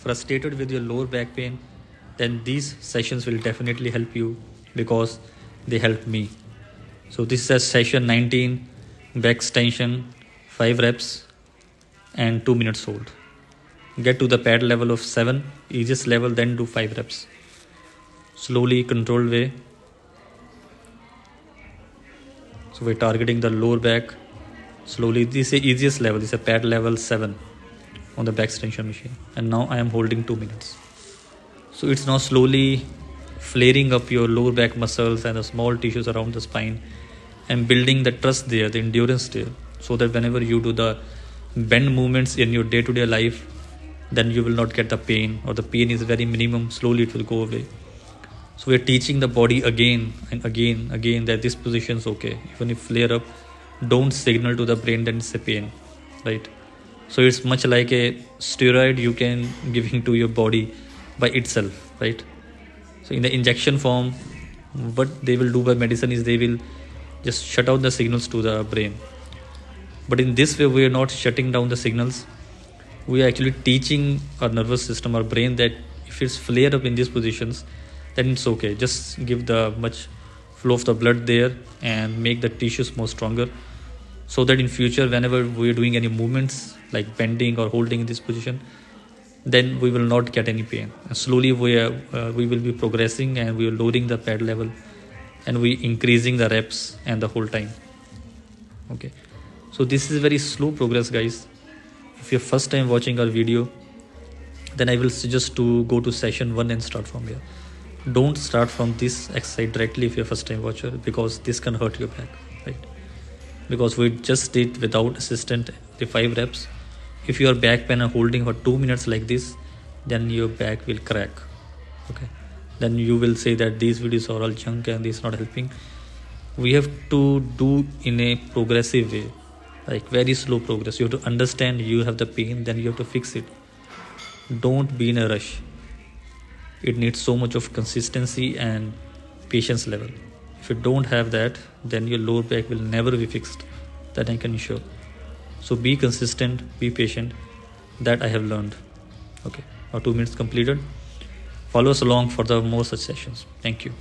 frustrated with your lower back pain, then these sessions will definitely help you, because they helped me. So this is a session 19, back extension, 5 reps and 2 minutes hold. Get to the pad level of 7, easiest level, then do 5 reps. Slowly, controlled way. So we're targeting the lower back. Slowly, this is the easiest level, this is a pad level 7 on the back extension machine. And now I am holding 2 minutes. So it's now slowly flaring up your lower back muscles and the small tissues around the spine and building the trust there, the endurance there, so that whenever you do the bend movements in your day-to-day life, then you will not get the pain, or the pain is very minimum. Slowly it will go away. So we're teaching the body again and again that this position is okay. Even if flare up, don't signal to the brain that it's a pain, right? So it's much like a steroid you can giving to your body by itself, right? So in the injection form, what they will do by medicine is they will just shut out the signals to the brain. But in this way, we are not shutting down the signals. We are actually teaching our nervous system, our brain, that if it's flare up in these positions, then it's okay. Just give the much flow of the blood there and make the tissues more stronger, so that in future, whenever we are doing any movements like bending or holding in this position, then we will not get any pain. And slowly we will be progressing, and we are lowering the pad level, and we increasing the reps and the whole time. Okay, so this is very slow progress, guys. If you're first time watching our video, then I will suggest to go to session 1 and start from here. Don't start from this exercise directly if you're first time watcher, because this can hurt your back, right? Because we just did without assistant the 5 reps. If your back pain are holding for 2 minutes like this, then your back will crack. Okay, then you will say that these videos are all junk and this is not helping. We have to do in a progressive way, like very slow progress. You have to understand you have the pain, then you have to fix it. Don't be in a rush. It needs so much of consistency and patience level. If you don't have that, then your lower back will never be fixed. That I can assure. So be consistent, be patient. That I have learned. Okay, now 2 minutes completed. Follow us along for the more such sessions. Thank you.